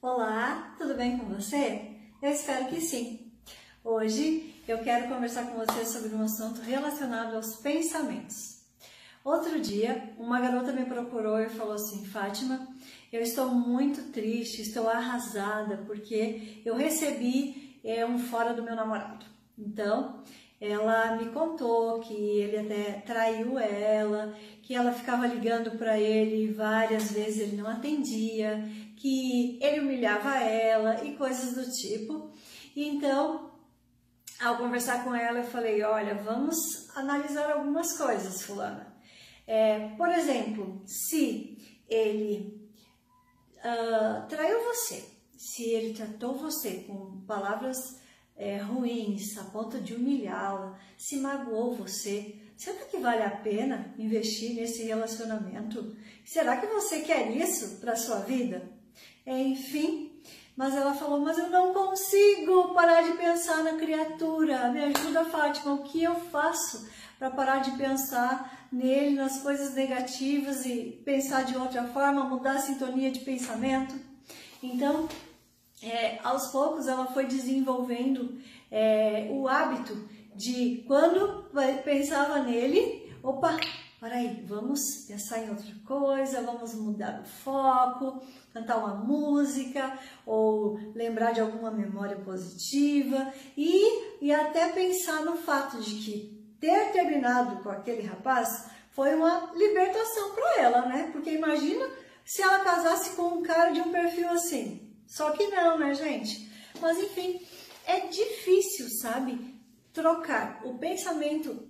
Olá, tudo bem com você? Eu espero que sim. Hoje eu quero conversar com você sobre um assunto relacionado aos pensamentos. Outro dia, uma garota me procurou e falou assim: Fátima, eu estou muito triste, estou arrasada porque eu recebi um fora do meu namorado. Então, ela me contou que ele até traiu ela, que ela ficava ligando para ele várias vezes, ele não atendia, que ele humilhava ela e coisas do tipo. E então, ao conversar com ela, eu falei: olha, vamos analisar algumas coisas, fulana. Por exemplo, se ele traiu você, se ele tratou você com palavras ruins, a ponto de humilhá-la, se magoou você, será que vale a pena investir nesse relacionamento? Será que você quer isso para a sua vida? Enfim, mas ela falou: mas eu não consigo parar de pensar na criatura, me ajuda, Fátima, o que eu faço para parar de pensar nele, nas coisas negativas e pensar de outra forma, mudar a sintonia de pensamento? Então, aos poucos ela foi desenvolvendo o hábito de, quando pensava nele, opa, peraí, vamos pensar em outra coisa, vamos mudar o foco, cantar uma música ou lembrar de alguma memória positiva e até pensar no fato de que ter terminado com aquele rapaz foi uma libertação para ela, né? Porque imagina se ela casasse com um cara de um perfil assim. Só que não, né, gente? Mas enfim, é difícil, sabe, trocar o pensamento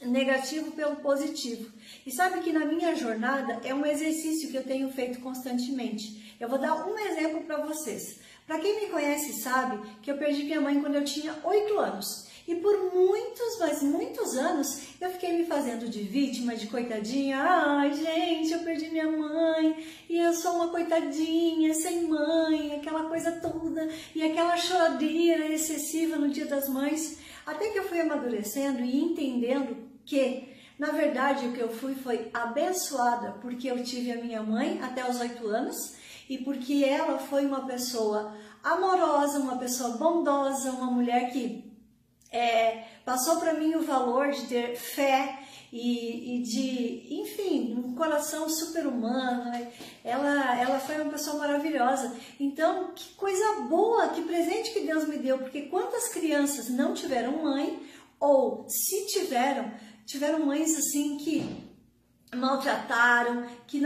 negativo pelo positivo. E sabe que na minha jornada é um exercício que eu tenho feito constantemente. Eu vou dar um exemplo para vocês. Para quem me conhece sabe que eu perdi minha mãe quando eu tinha 8 anos. E por muitos, mas muitos anos, eu fiquei me fazendo de vítima, de coitadinha. Ai, gente, eu perdi minha mãe e eu sou uma coitadinha, sem mãe, aquela coisa toda. E aquela choradeira excessiva no Dia das Mães. Até que eu fui amadurecendo e entendendo que, na verdade, o que eu fui foi abençoada, porque eu tive a minha mãe até os 8 anos e porque ela foi uma pessoa amorosa, uma pessoa bondosa, uma mulher que passou para mim o valor de ter fé e de, enfim, um coração super humano. Ela foi uma pessoa maravilhosa. Então, que coisa boa, que presente que Deus me deu, porque quantas crianças não tiveram mãe, ou se tiveram mães assim que maltrataram, que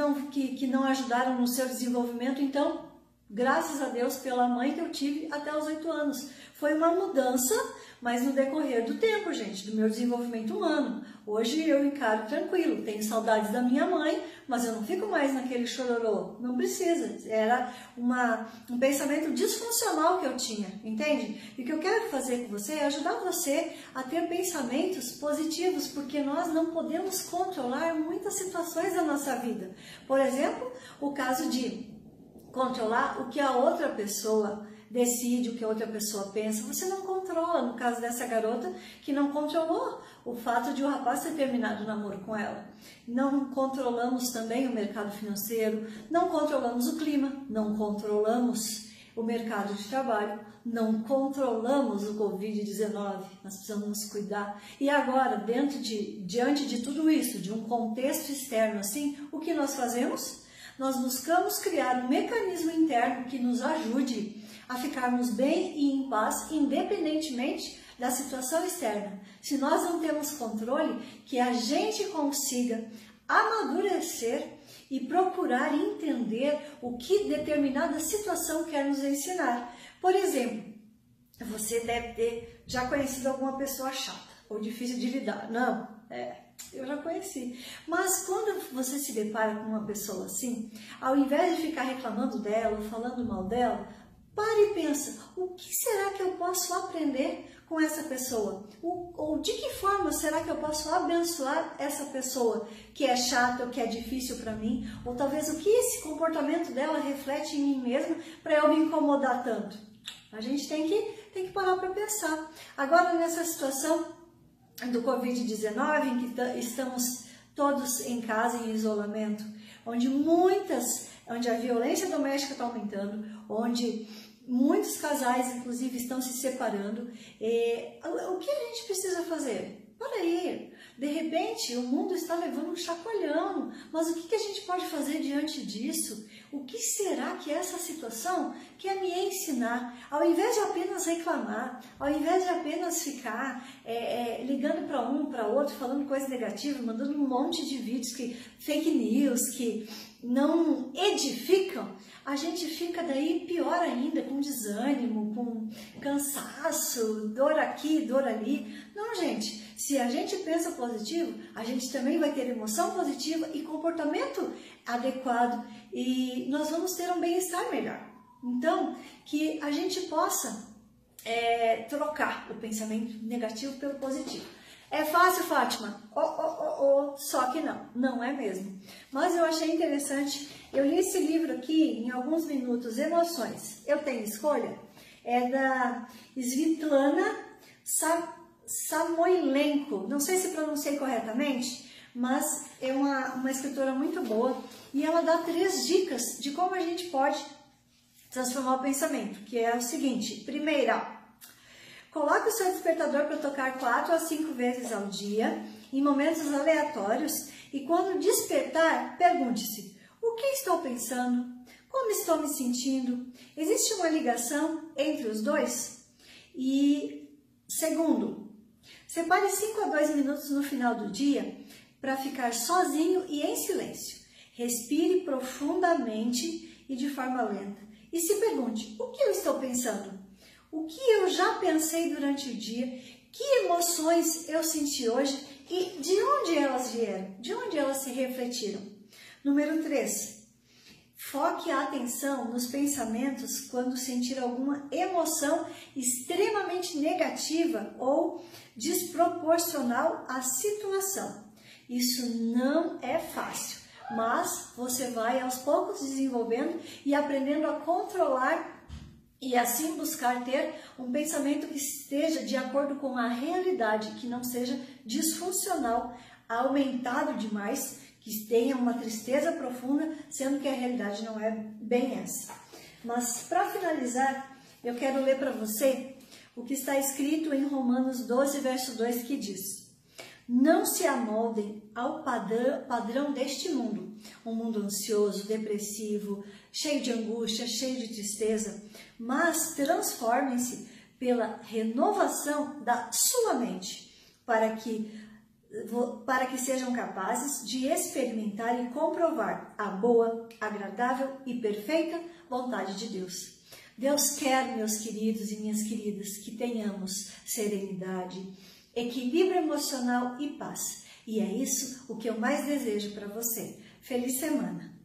não ajudaram no seu desenvolvimento. Então, graças a Deus pela mãe que eu tive até os 8 anos. Foi uma mudança, mas no decorrer do tempo, gente, do meu desenvolvimento humano. Hoje eu encaro tranquilo, tenho saudades da minha mãe, mas eu não fico mais naquele chororô. Não precisa, era um pensamento disfuncional que eu tinha, entende? E o que eu quero fazer com você é ajudar você a ter pensamentos positivos, porque nós não podemos controlar muitas situações da nossa vida. Por exemplo, o caso de controlar o que a outra pessoa decide, o que a outra pessoa pensa, você não controla. No caso dessa garota, que não controlou o fato de o rapaz ter terminado o namoro com ela. Não controlamos também o mercado financeiro, não controlamos o clima, não controlamos o mercado de trabalho, não controlamos o Covid-19, nós precisamos nos cuidar. E agora, diante de tudo isso, de um contexto externo assim, o que nós fazemos? Nós buscamos criar um mecanismo interno que nos ajude a ficarmos bem e em paz, independentemente da situação externa. Se nós não temos controle, que a gente consiga amadurecer e procurar entender o que determinada situação quer nos ensinar. Por exemplo, você deve ter já conhecido alguma pessoa chata ou difícil de lidar. Não, eu já conheci. Mas quando você se depara com uma pessoa assim, ao invés de ficar reclamando dela, falando mal dela, pare e pensa: o que será que eu posso aprender com essa pessoa? Ou de que forma será que eu posso abençoar essa pessoa que é chata ou que é difícil para mim? Ou talvez o que esse comportamento dela reflete em mim mesma para eu me incomodar tanto? A gente tem que parar para pensar. Agora, nessa situação do Covid-19, em que estamos todos em casa, em isolamento, onde muitas onde a violência doméstica está aumentando, onde muitos casais, inclusive, estão se separando. O que a gente precisa fazer? Para aí, de repente o mundo está levando um chacoalhão, mas o que a gente pode fazer diante disso? O que será que essa situação quer me ensinar? Ao invés de apenas reclamar, ao invés de apenas ficar ligando para um, para outro, falando coisa negativa, mandando um monte de vídeos, fake news, que não edificam, a gente fica daí pior ainda, com desânimo, com cansaço, dor aqui, dor ali. Não, gente, se a gente pensa positivo, a gente também vai ter emoção positiva e comportamento adequado e nós vamos ter um bem-estar melhor. Então, que a gente possa trocar o pensamento negativo pelo positivo. É fácil, Fátima? Só que não é mesmo. Mas eu achei interessante, eu li esse livro aqui em alguns minutos, Emoções, Eu Tenho Escolha, é da Svitlana Samoilenko, não sei se pronunciei corretamente, mas é uma escritora muito boa e ela dá 3 dicas de como a gente pode transformar o pensamento, que é o seguinte: primeira, coloque o seu despertador para tocar 4 a 5 vezes ao dia, em momentos aleatórios, e quando despertar, pergunte-se: o que estou pensando? Como estou me sentindo? Existe uma ligação entre os dois? E segundo, separe 5 a 2 minutos no final do dia para ficar sozinho e em silêncio. Respire profundamente e de forma lenta. E se pergunte: o que eu estou pensando? O que eu já pensei durante o dia? Que emoções eu senti hoje e de onde elas vieram? De onde elas se refletiram? Número 3. Foque a atenção nos pensamentos quando sentir alguma emoção extremamente negativa ou desproporcional à situação. Isso não é fácil, mas você vai aos poucos desenvolvendo e aprendendo a controlar e assim buscar ter um pensamento que esteja de acordo com a realidade, que não seja disfuncional, aumentado demais, que tenha uma tristeza profunda, sendo que a realidade não é bem essa. Mas para finalizar, eu quero ler para você o que está escrito em Romanos 12, verso 2, que diz: não se amoldem ao padrão deste mundo, um mundo ansioso, depressivo, cheio de angústia, cheio de tristeza, mas transformem-se pela renovação da sua mente, para que sejam capazes de experimentar e comprovar a boa, agradável e perfeita vontade de Deus. Deus quer, meus queridos e minhas queridas, que tenhamos serenidade, equilíbrio emocional e paz. E é isso o que eu mais desejo para você. Feliz semana!